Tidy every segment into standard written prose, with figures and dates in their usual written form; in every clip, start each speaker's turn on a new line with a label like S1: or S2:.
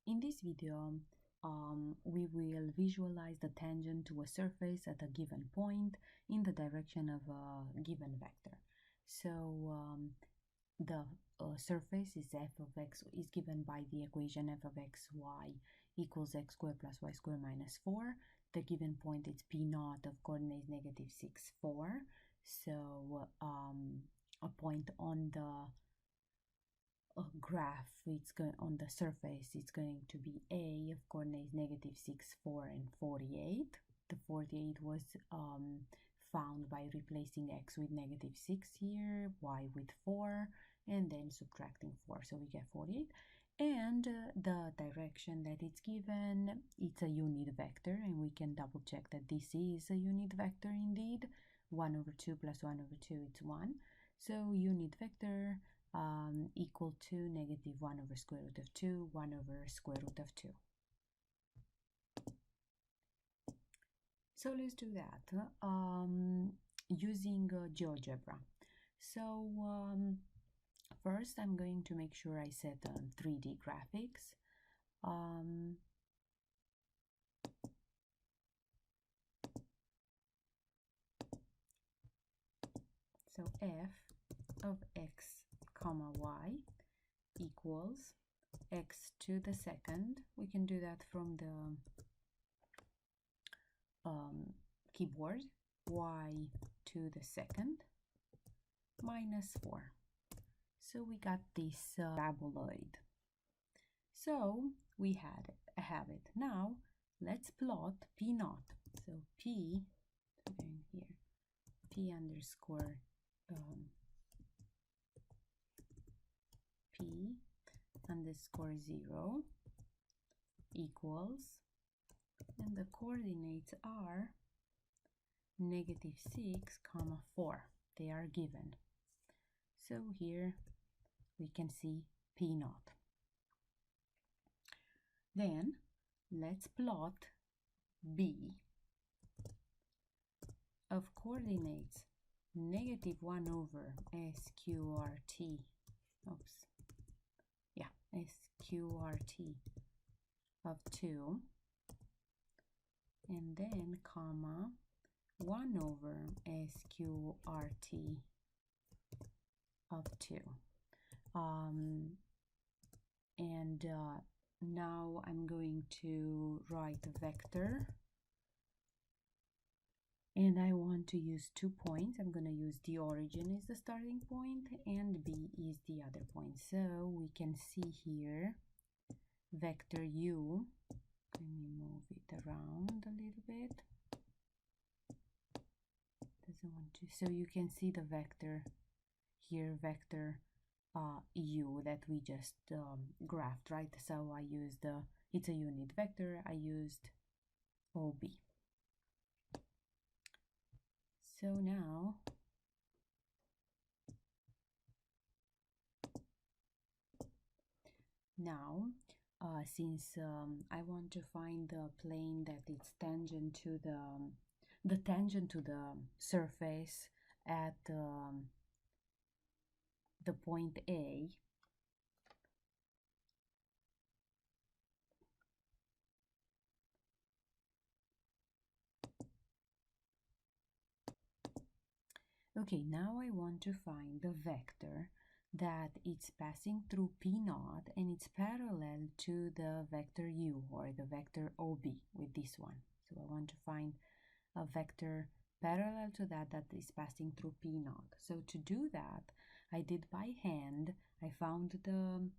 S1: In this video, we will visualize the tangent to a surface at a given point in the direction of a given vector. So the surface is f of x is given by the equation f of x y equals x squared plus y squared minus 4. The given point is p naught of coordinates negative 6, 4. So a point on the graph, it's going on the surface, it's going to be a of coordinates negative 6, 4 and 48. The 48 was found by replacing x with negative 6 here, y with 4, and then subtracting 4, so we get 48. And the direction that it's given, it's a unit vector, and we can double check that this is a unit vector indeed. 1 over 2 plus 1 over 2, it's 1. So unit vector equal to negative 1 over square root of 2, 1 over square root of 2. So let's do that using Geogebra. So first I'm going to make sure I set 3D graphics. So f of x comma y equals x to the second. We can do that from the keyboard. Y to the second minus 4. So we got this paraboloid. So we have it. Now let's plot p naught. So p, again here, p underscore p underscore 0 equals, and the coordinates are negative 6 comma 4. They are given. So here we can see p naught. Then let's plot b of coordinates negative 1 over sqrt, sqrt of 2, and then comma 1 over sqrt of 2. Now I'm going to write a vector, and I want to use 2 points. I'm going to use the origin as the starting point and b is the other point. So we can see here vector u. Let me move it around a little bit. Doesn't want to. So you can see the vector here, vector u that we just graphed, right? So I used it's a unit vector. I used OB. So now since I want to find the plane that it's tangent to the tangent to the surface at the point A, okay, now I want to find the vector that it's passing through p naught and it's parallel to the vector u, or the vector OB, with this one. So I want to find a vector parallel to that is passing through p naught. So to do that, I did by hand. I found the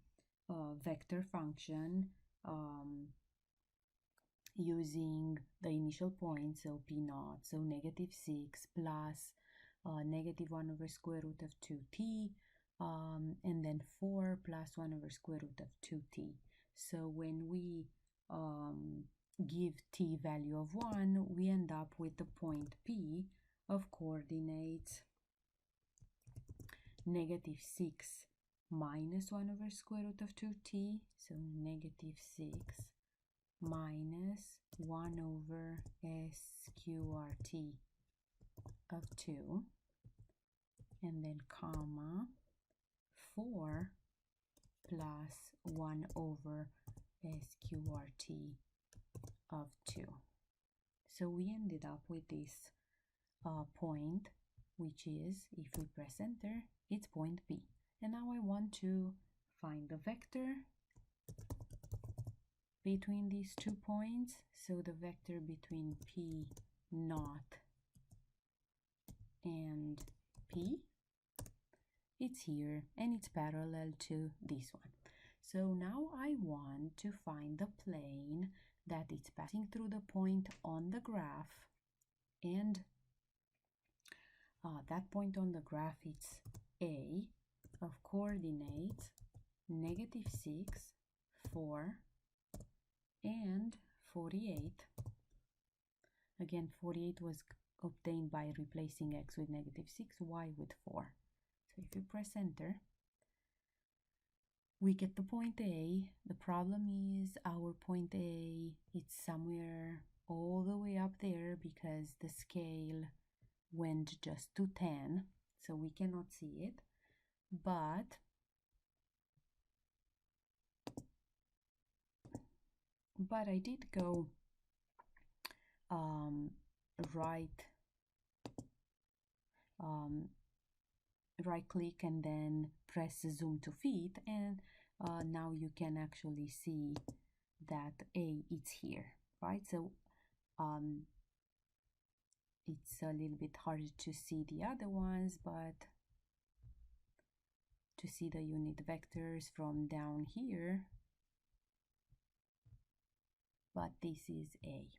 S1: vector function using the initial point, so p naught, so negative 6 plus negative 1 over square root of 2t, and then 4 plus 1 over square root of 2t. So when we give t value of 1, we end up with the point P of coordinates negative 6 minus 1 over square root of 2t, so negative 6 minus 1 over sqrt of 2, and then comma 4 plus 1 over sqrt of 2. So we ended up with this point, which is, if we press enter, it's point P. And now I want to find the vector between these 2 points. So the vector between P naught and P, it's here and it's parallel to this one. So now I want to find the plane that it's passing through the point on the graph, and that point on the graph, it's A of coordinates -6, 4, and 48. Again, 48 was obtained by replacing x with -6, y with 4. So if you press enter, we get the point A. The problem is our point A, it's somewhere all the way up there because the scale went just to 10, so we cannot see it. But I did go right click and then press zoom to fit, and now you can actually see that A is here, right? So it's a little bit harder to see the other ones, but to see the unit vectors from down here, but this is A.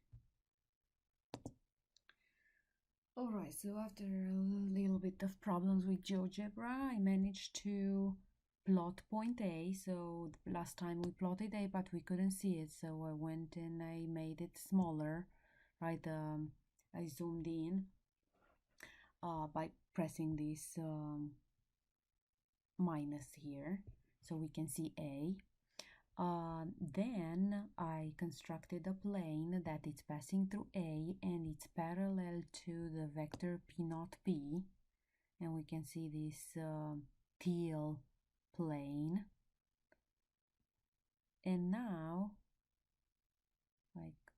S1: Alright, so after a little bit of problems with Geogebra, I managed to plot point A. So last time we plotted A, but we couldn't see it, so I went and I made it smaller, right? I zoomed in by pressing this minus here, so we can see A. Then I constructed a plane that is passing through A and it's parallel to the vector P naught P, and we can see this teal plane. And now, like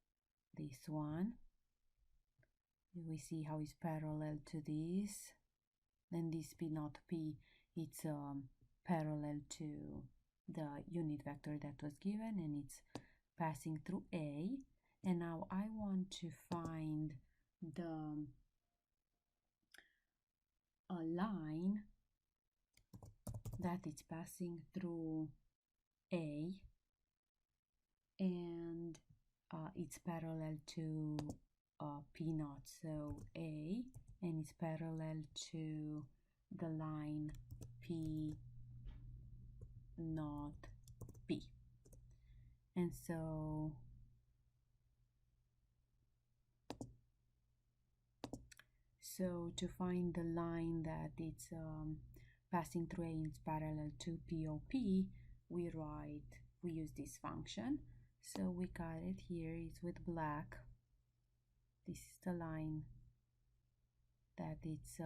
S1: this one, we see how it's parallel to this, and this P naught P, it's parallel to the unit vector that was given, and it's passing through A. And now I want to find the line that is passing through A, and it's parallel to P naught, so A, and it's parallel to the line P naught P. And so to find the line that it's passing through A and it's parallel to POP, we use this function. So we got it here, it's with black. This is the line that it's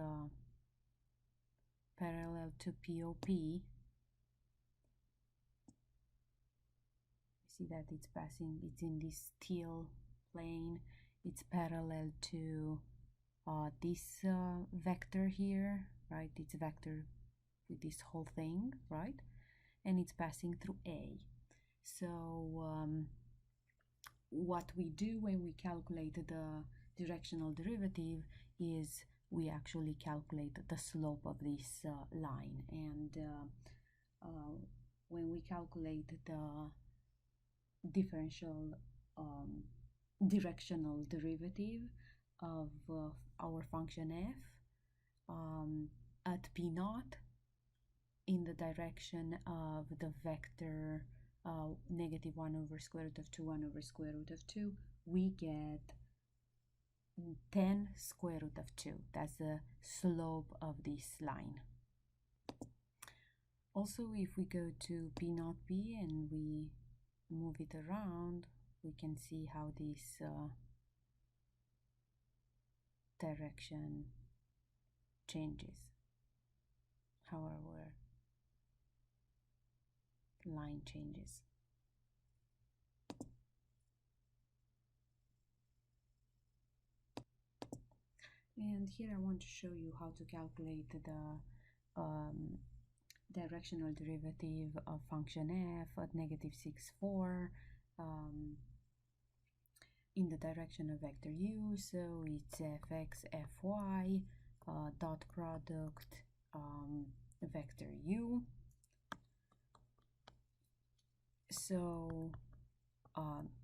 S1: parallel to POP. See that it's passing, it's in this teal plane, it's parallel to this vector here, right? It's vector with this whole thing, right? And it's passing through A. So what we do when we calculate the directional derivative is we actually calculate the slope of this line, and when we calculate the differential directional derivative of our function f at p naught in the direction of the vector -1 over square root of 2, 1 over square root of 2, we get 10 square root of 2. That's the slope of this line. Also, if we go to p naught p and we move it around, we can see how this direction changes, how our line changes. And here I want to show you how to calculate the directional derivative of function f at -6, 4 in the direction of vector u. So it's fx, fy, dot product vector u. So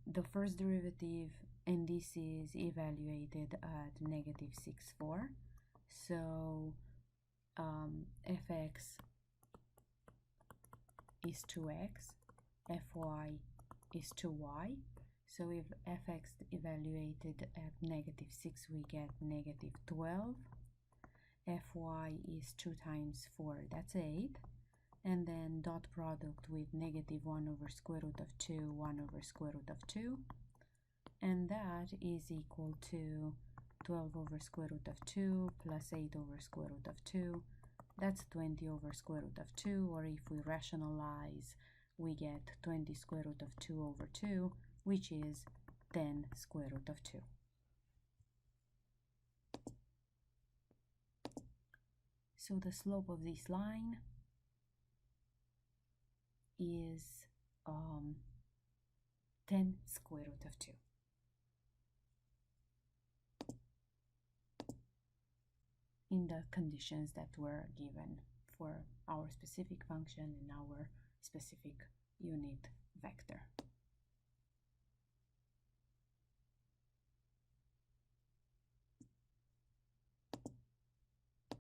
S1: the first derivative, and this is evaluated at -6, 4. So fx is 2x, fy is 2y. So if fx evaluated at -6, we get -12. Fy is 2 times 4, that's 8. And then dot product with -1/√2, 1/√2. And that is equal to 12/√2 plus 8/√2. That's 20/√2, or if we rationalize, we get 20√2/2, which is 10√2. So the slope of this line is 10√2. In the conditions that were given for our specific function and our specific unit vector.